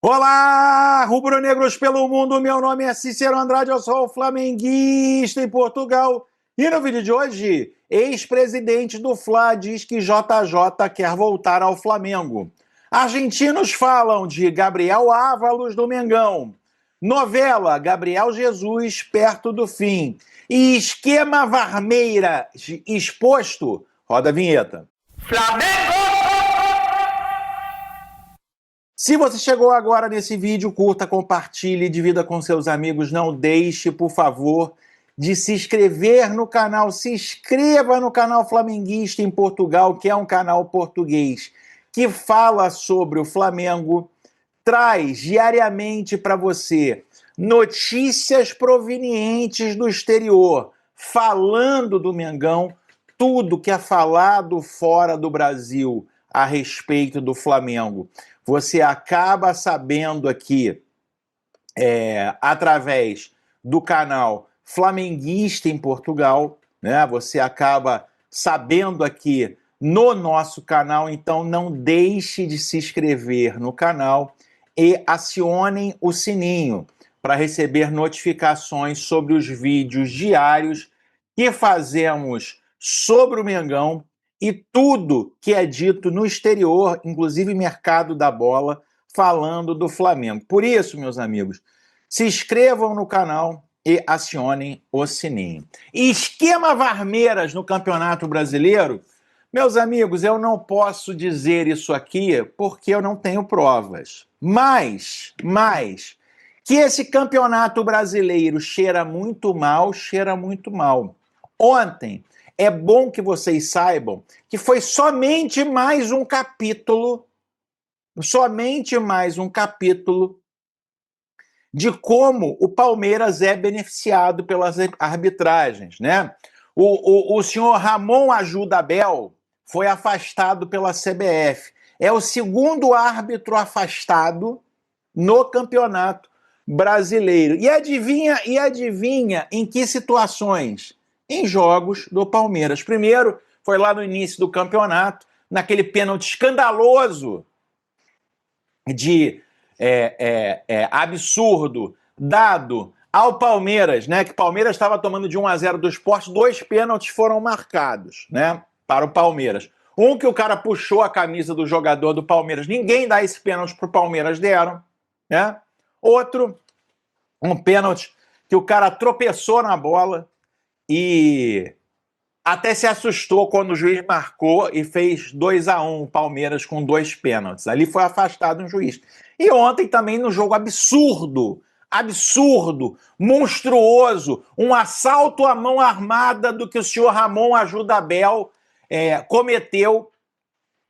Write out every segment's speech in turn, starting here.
Olá, rubro-negros pelo mundo, meu nome é Cícero Andrade, eu sou flamenguista em Portugal. E no vídeo de hoje, ex-presidente do Fla diz que JJ quer voltar ao Flamengo. Argentinos falam de Gabriel Ávalos do Mengão. Novela Gabriel Jesus perto do fim. E esquema Varmeira exposto. Roda a vinheta. Flamengo! Se você chegou agora nesse vídeo, curta, compartilhe, divida com seus amigos. Não deixe, por favor, de se inscrever no canal. Se inscreva no canal Flamenguista em Portugal, que é um canal português que fala sobre o Flamengo, traz diariamente para você notícias provenientes do exterior, falando do Mengão, tudo que é falado fora do Brasil a respeito do Flamengo. Você acaba sabendo aqui, através do canal Flamenguista em Portugal, né? Você acaba sabendo aqui no nosso canal, então não deixe de se inscrever no canal e acionem o sininho para receber notificações sobre os vídeos diários que fazemos sobre o Mengão e tudo que é dito no exterior, inclusive mercado da bola, falando do Flamengo. Por isso, meus amigos, se inscrevam no canal e acionem o sininho. Esquema Varmeiras no Campeonato Brasileiro? Meus amigos, eu não posso dizer isso aqui porque eu não tenho provas. Mas, que esse Campeonato Brasileiro cheira muito mal, cheira muito mal. Ontem, é bom que vocês saibam que foi somente mais um capítulo de como o Palmeiras é beneficiado pelas arbitragens, né? O senhor Ramon Ajudabel foi afastado pela CBF. É o segundo árbitro afastado no Campeonato Brasileiro. E adivinha em que situações? Em jogos do Palmeiras. Primeiro, foi lá no início do campeonato, naquele pênalti escandaloso de absurdo dado ao Palmeiras, né? Que o Palmeiras estava tomando de 1-0 do Sport, 2 pênaltis foram marcados, né? Para o Palmeiras. Um que o cara puxou a camisa do jogador do Palmeiras. Ninguém dá esse pênalti pro Palmeiras, deram, né? Outro, um pênalti que o cara tropeçou na bola e até se assustou quando o juiz marcou e fez 2-1 o Palmeiras com 2 pênaltis. Ali foi afastado um juiz. E ontem também no jogo absurdo, monstruoso, um assalto à mão armada do que o senhor Ramon Ajudabel cometeu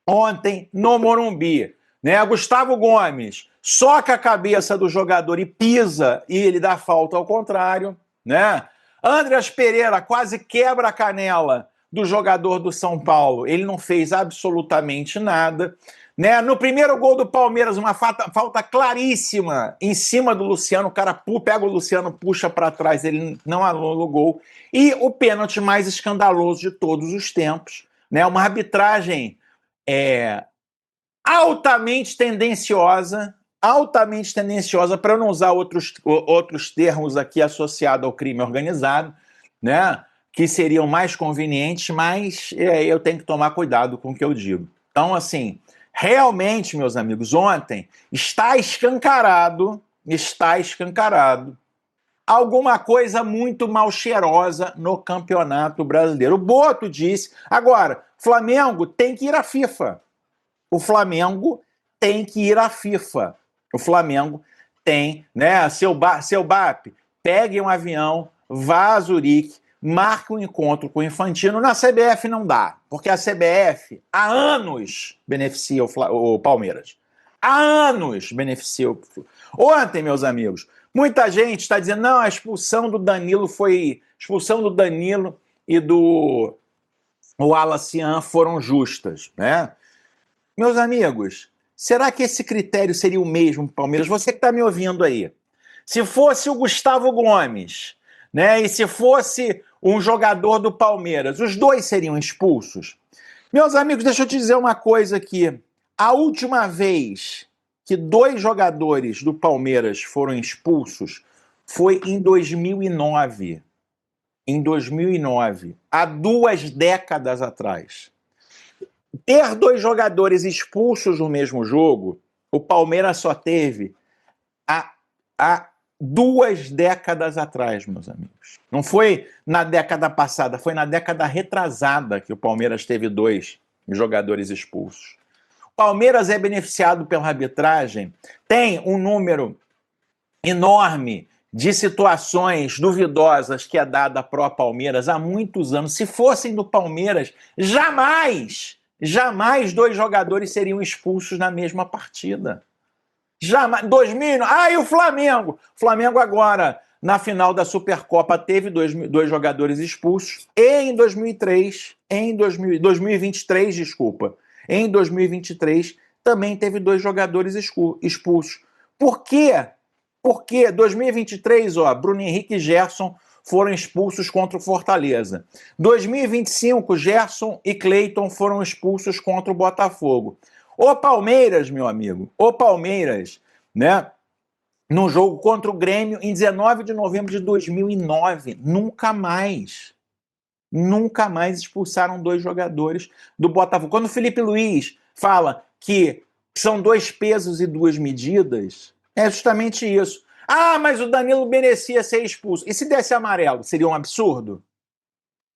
ontem no Morumbi. Né? Gustavo Gomes soca a cabeça do jogador e pisa e ele dá falta ao contrário, né? Andreas Pereira quase quebra a canela do jogador do São Paulo. Ele não fez absolutamente nada. Né? No primeiro gol do Palmeiras, uma falta claríssima em cima do Luciano. O cara pega o Luciano, puxa para trás, ele não anula o gol. E o pênalti mais escandaloso de todos os tempos. Né? Uma arbitragem altamente tendenciosa, para não usar outros termos aqui associados ao crime organizado, né, que seriam mais convenientes, mas eu tenho que tomar cuidado com o que eu digo. Então, assim, realmente, meus amigos, ontem está escancarado alguma coisa muito mal cheirosa no Campeonato Brasileiro. O Boto disse, agora, Flamengo tem que ir à FIFA. O Flamengo tem que ir à FIFA. O Flamengo tem, né? Seu BAP, pegue um avião, vá a Zurique, marque um encontro com o Infantino. Na CBF não dá, porque a CBF há anos beneficia o Palmeiras. Há anos beneficia o... Ontem, meus amigos, muita gente está dizendo, não, a expulsão do Danilo e do Alacian foram justas, né? Meus amigos, será que esse critério seria o mesmo, Palmeiras? Você que está me ouvindo aí. Se fosse o Gustavo Gomes, né, e se fosse um jogador do Palmeiras, os dois seriam expulsos? Meus amigos, deixa eu te dizer uma coisa aqui. A última vez que 2 jogadores do Palmeiras foram expulsos foi em 2009. Em 2009, há 2 décadas atrás. Ter 2 jogadores expulsos no mesmo jogo, o Palmeiras só teve há 2 décadas atrás, meus amigos. Não foi na década passada, foi na década retrasada que o Palmeiras teve 2 jogadores expulsos. O Palmeiras é beneficiado pela arbitragem, tem um número enorme de situações duvidosas que é dada pró Palmeiras há muitos anos. Se fossem do Palmeiras, jamais 2 jogadores seriam expulsos na mesma partida. Jamais. 2000. E o Flamengo? O Flamengo agora, na final da Supercopa, teve 2 jogadores expulsos. E em 2023, desculpa. Em 2023, também teve 2 jogadores expulsos. Por quê? Porque 2023, Bruno Henrique e Gerson foram expulsos contra o Fortaleza. 2025, Gerson e Cleiton foram expulsos contra o Botafogo. O Palmeiras, meu amigo, o Palmeiras, né, no jogo contra o Grêmio, em 19 de novembro de 2009, nunca mais expulsaram 2 jogadores do Botafogo. Quando o Felipe Luiz fala que são 2 pesos e 2 medidas, é justamente isso. Mas o Danilo merecia ser expulso. E se desse amarelo, seria um absurdo?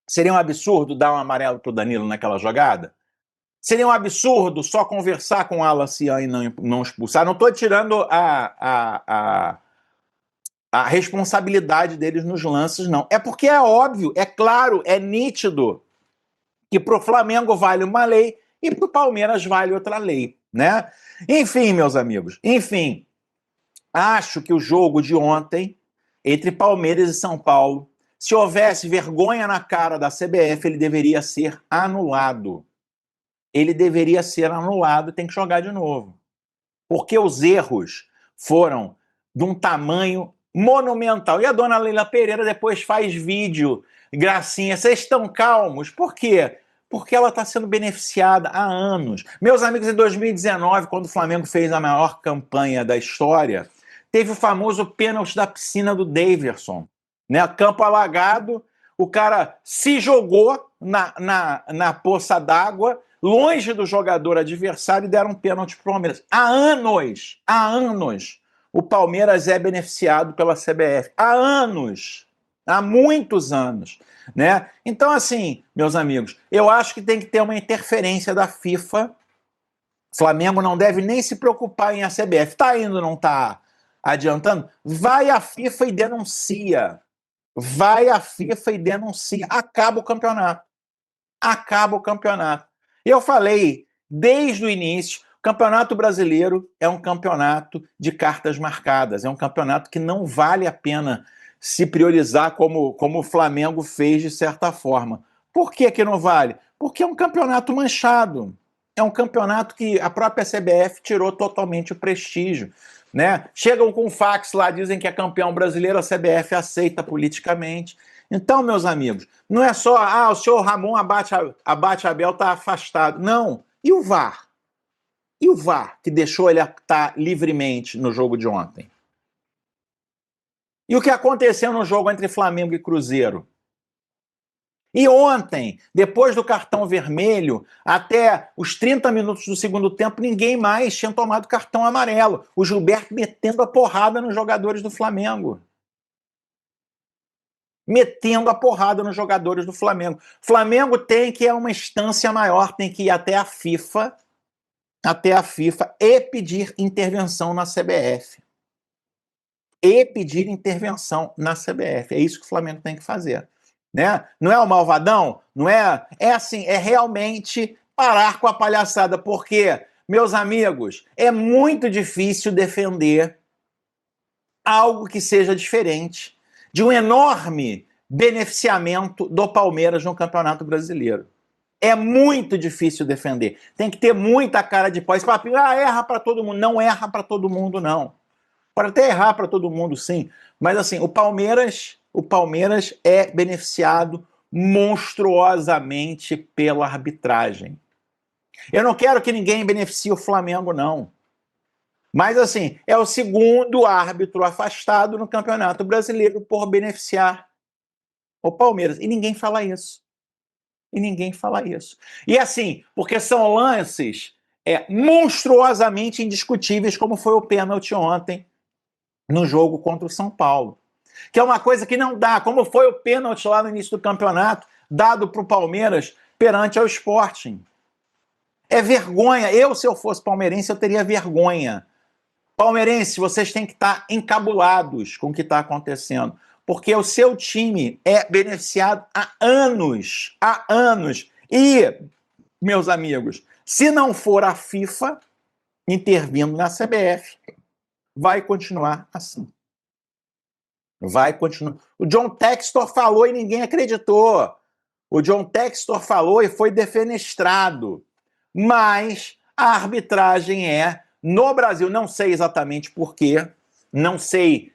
Seria um absurdo dar um amarelo pro Danilo naquela jogada? Seria um absurdo só conversar com o Alacian e não expulsar? Não estou tirando a responsabilidade deles nos lances, não. É porque é óbvio, é claro, é nítido que para o Flamengo vale uma lei e para o Palmeiras vale outra lei, né? Enfim, meus amigos, acho que o jogo de ontem, entre Palmeiras e São Paulo, se houvesse vergonha na cara da CBF, ele deveria ser anulado. Ele deveria ser anulado e tem que jogar de novo. Porque os erros foram de um tamanho monumental. E a dona Leila Pereira depois faz vídeo, gracinha, vocês estão calmos? Por quê? Porque ela está sendo beneficiada há anos. Meus amigos, em 2019, quando o Flamengo fez a maior campanha da história, teve o famoso pênalti da piscina do Daverson, né? Campo alagado, o cara se jogou na poça d'água, longe do jogador adversário, e deram um pênalti para o Palmeiras. Há anos, o Palmeiras é beneficiado pela CBF. Há muitos anos, né? Então, assim, meus amigos, eu acho que tem que ter uma interferência da FIFA. O Flamengo não deve nem se preocupar em a CBF. Tá indo, não tá adiantando? Vai à FIFA e denuncia. Acaba o campeonato. Eu falei desde o início, o Campeonato Brasileiro é um campeonato de cartas marcadas, é um campeonato que não vale a pena se priorizar como o Flamengo fez de certa forma. Por que não vale? Porque é um campeonato manchado. É um campeonato que a própria CBF tirou totalmente o prestígio, né? Chegam com fax lá, dizem que é campeão brasileiro, a CBF aceita politicamente. Então, meus amigos, não é só, o senhor Ramon Abate Abel está afastado. Não. E o VAR? E o VAR, que deixou ele apitar livremente no jogo de ontem? E o que aconteceu no jogo entre Flamengo e Cruzeiro? E ontem, depois do cartão vermelho, até os 30 minutos do segundo tempo, ninguém mais tinha tomado cartão amarelo. O Gilberto metendo a porrada nos jogadores do Flamengo. Flamengo tem que ir a uma instância maior, tem que ir até a FIFA e pedir intervenção na CBF. É isso que o Flamengo tem que fazer. Né? Não é o malvadão? Não é? É assim, é realmente parar com a palhaçada, porque, meus amigos, é muito difícil defender algo que seja diferente de um enorme beneficiamento do Palmeiras no Campeonato Brasileiro. É muito difícil defender. Tem que ter muita cara de pau. Esse papinho, erra para todo mundo. Não erra para todo mundo, não. Pode até errar para todo mundo, sim. Mas, assim, o Palmeiras é beneficiado monstruosamente pela arbitragem. Eu não quero que ninguém beneficie o Flamengo, não. Mas, assim, é o segundo árbitro afastado no Campeonato Brasileiro por beneficiar o Palmeiras. E ninguém fala isso. E ninguém fala isso. E, assim, porque são lances monstruosamente indiscutíveis, como foi o pênalti ontem no jogo contra o São Paulo. Que é uma coisa que não dá, como foi o pênalti lá no início do campeonato, dado para o Palmeiras perante ao Sporting. É vergonha. Se eu fosse palmeirense, eu teria vergonha. Palmeirense, vocês têm que estar encabulados com o que está acontecendo, porque o seu time é beneficiado há anos, há anos. E, meus amigos, se não for a FIFA intervindo na CBF, vai continuar assim. Vai continuar. O John Textor falou e ninguém acreditou. O John Textor falou e foi defenestrado. Mas a arbitragem no Brasil, não sei exatamente por quê, não sei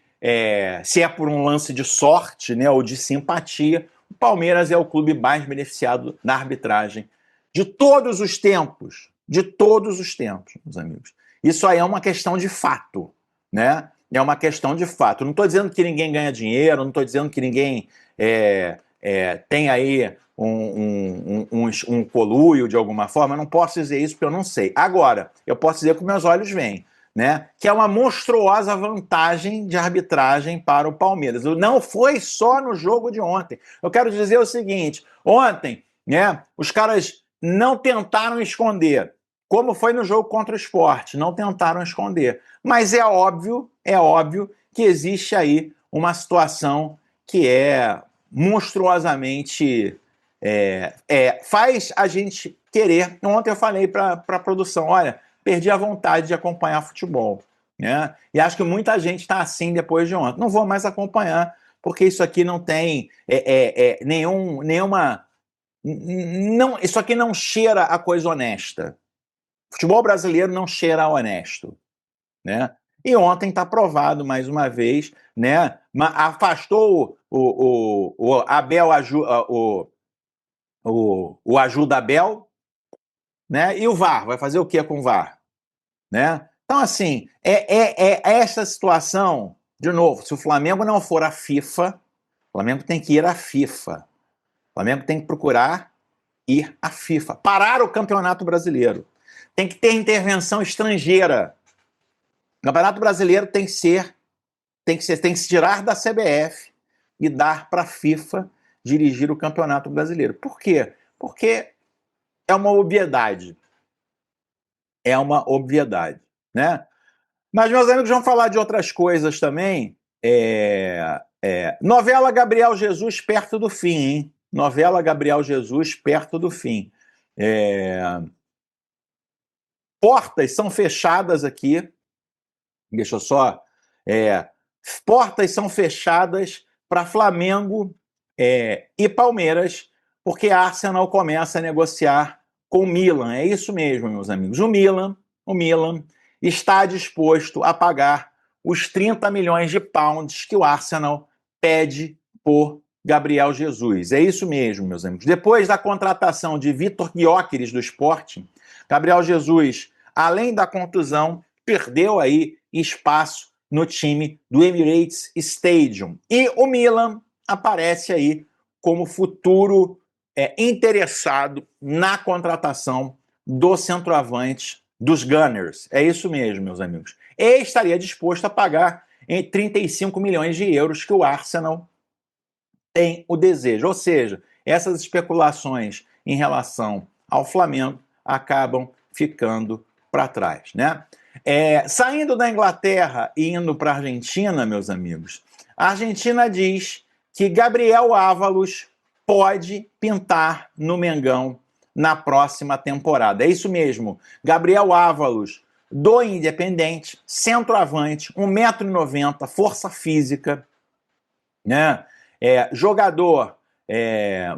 se é por um lance de sorte, né, ou de simpatia, o Palmeiras é o clube mais beneficiado na arbitragem de todos os tempos, meus amigos. Isso aí é uma questão de fato, né? É uma questão de fato. Não estou dizendo que ninguém ganha dinheiro, não estou dizendo que ninguém tem aí um coluio de alguma forma, eu não posso dizer isso porque eu não sei. Agora, eu posso dizer que meus olhos veem, né? Que é uma monstruosa vantagem de arbitragem para o Palmeiras. Não foi só no jogo de ontem. Eu quero dizer o seguinte: ontem, né, os caras não tentaram esconder, como foi no jogo contra o Sport, não tentaram esconder. Mas é óbvio que existe aí uma situação que é monstruosamente faz a gente querer. Ontem eu falei para a produção, olha, perdi a vontade de acompanhar futebol, né? E acho que muita gente está assim depois de ontem. Não vou mais acompanhar, porque isso aqui não tem nenhuma... Não, isso aqui não cheira a coisa honesta. Futebol brasileiro não cheira a honesto, né? E ontem está provado mais uma vez, né? Afastou o Abel, o Ajuda Abel, né? E o VAR, vai fazer o que com o VAR? Né? Então, assim, essa situação, de novo, se o Flamengo não for a FIFA, o Flamengo tem que ir à FIFA. O Flamengo tem que procurar ir à FIFA. Parar o Campeonato Brasileiro. Tem que ter intervenção estrangeira. O Campeonato Brasileiro tem que se tirar da CBF e dar para a FIFA dirigir o Campeonato Brasileiro. Por quê? Porque é uma obviedade. É uma obviedade, né? Mas, meus amigos, vamos falar de outras coisas também. Novela Gabriel Jesus perto do fim, hein? Novela Gabriel Jesus perto do fim. Portas são fechadas aqui. Deixa eu só... portas são fechadas para Flamengo e Palmeiras, porque a Arsenal começa a negociar com o Milan. É isso mesmo, meus amigos. O Milan está disposto a pagar os 30 milhões de pounds que o Arsenal pede por Gabriel Jesus. É isso mesmo, meus amigos. Depois da contratação de Vitor Gyökeres do Sporting, Gabriel Jesus, além da contusão, perdeu aí espaço no time do Emirates Stadium. E o Milan aparece aí como futuro interessado na contratação do centroavante dos Gunners. É isso mesmo, meus amigos. E estaria disposto a pagar em 35 milhões de euros que o Arsenal tem o desejo. Ou seja, essas especulações em relação ao Flamengo acabam ficando para trás, né? Saindo da Inglaterra e indo para a Argentina, meus amigos, a Argentina diz que Gabriel Ávalos pode pintar no Mengão na próxima temporada. É isso mesmo, Gabriel Ávalos, do Independente, centroavante, 1,90 m, força física, né? Jogador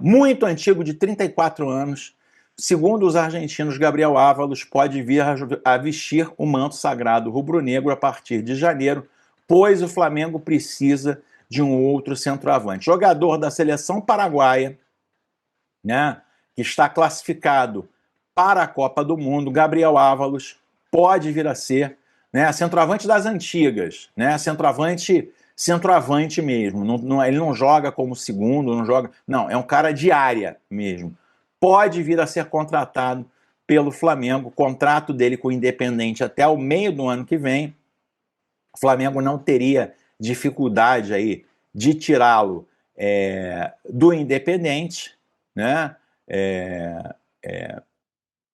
muito antigo, de 34 anos. Segundo os argentinos, Gabriel Ávalos pode vir a vestir o manto sagrado rubro-negro a partir de janeiro, pois o Flamengo precisa de um outro centroavante. Jogador da seleção paraguaia, né, que está classificado para a Copa do Mundo, Gabriel Ávalos pode vir a ser né? Centroavante das antigas, né? Centroavante mesmo. Ele não joga como segundo, não joga. Não, é um cara de área mesmo. Pode vir a ser contratado pelo Flamengo. O contrato dele com o Independente até o meio do ano que vem. O Flamengo não teria dificuldade aí de tirá-lo do Independente, né?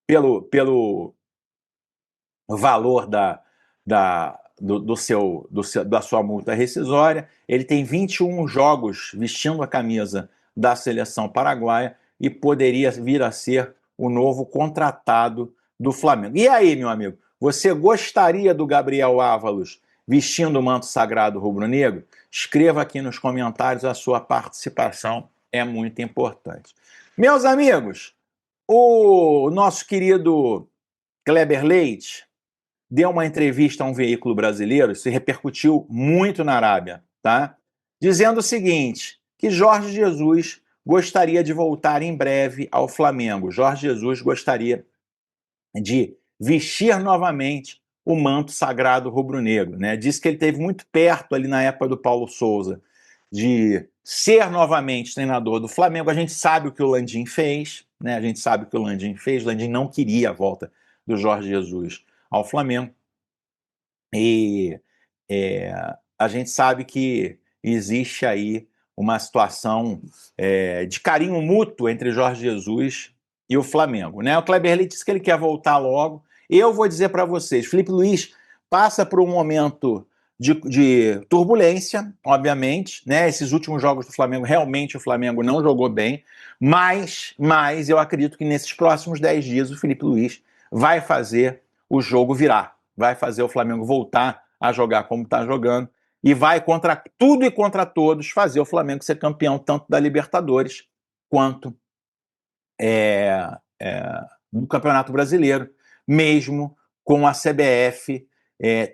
Pelo valor da sua multa rescisória. Ele tem 21 jogos vestindo a camisa da seleção paraguaia e poderia vir a ser o novo contratado do Flamengo. E aí, meu amigo, você gostaria do Gabriel Ávalos vestindo o manto sagrado rubro-negro? Escreva aqui nos comentários, a sua participação é muito importante. Meus amigos, o nosso querido Kleber Leite deu uma entrevista a um veículo brasileiro, isso repercutiu muito na Arábia, tá? Dizendo o seguinte, que Jorge Jesus gostaria de voltar em breve ao Flamengo. Jorge Jesus gostaria de vestir novamente o manto sagrado rubro-negro, né? Disse que ele esteve muito perto ali na época do Paulo Souza de ser novamente treinador do Flamengo. A gente sabe o que o Landim fez, né? A gente sabe o que o Landim fez. O Landim não queria a volta do Jorge Jesus ao Flamengo. E a gente sabe que existe aí uma situação de carinho mútuo entre Jorge Jesus e o Flamengo, né? O Kleber Leite disse que ele quer voltar logo. Eu vou dizer para vocês, Felipe Luiz passa por um momento de turbulência, obviamente, né? Esses últimos jogos do Flamengo, realmente o Flamengo não jogou bem, mas eu acredito que nesses próximos 10 dias o Felipe Luiz vai fazer o jogo virar, vai fazer o Flamengo voltar a jogar como está jogando e vai contra tudo e contra todos fazer o Flamengo ser campeão tanto da Libertadores quanto do Campeonato Brasileiro, mesmo com a CBF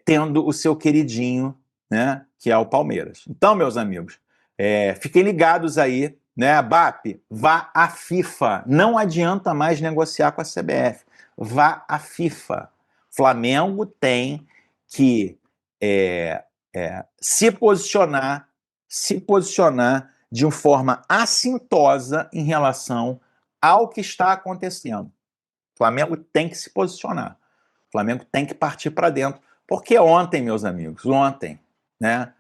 tendo o seu queridinho, né, que é o Palmeiras. Então, meus amigos, fiquem ligados aí, né? BAP, vá à FIFA. Não adianta mais negociar com a CBF. Vá à FIFA. Flamengo tem que se posicionar de uma forma assintosa em relação ao que está acontecendo. O Flamengo tem que se posicionar. O Flamengo tem que partir para dentro. Porque ontem, meus amigos, né?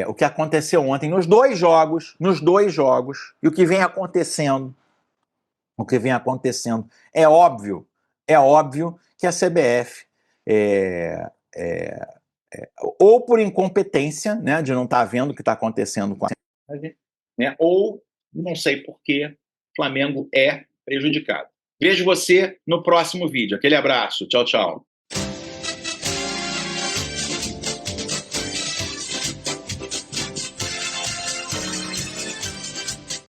O que aconteceu ontem nos dois jogos, e o que vem acontecendo, é óbvio que a CBF ou por incompetência, né, de não estar vendo o que está acontecendo com a né, ou não sei por que o Flamengo é prejudicado. Vejo você no próximo vídeo. Aquele abraço. Tchau, tchau.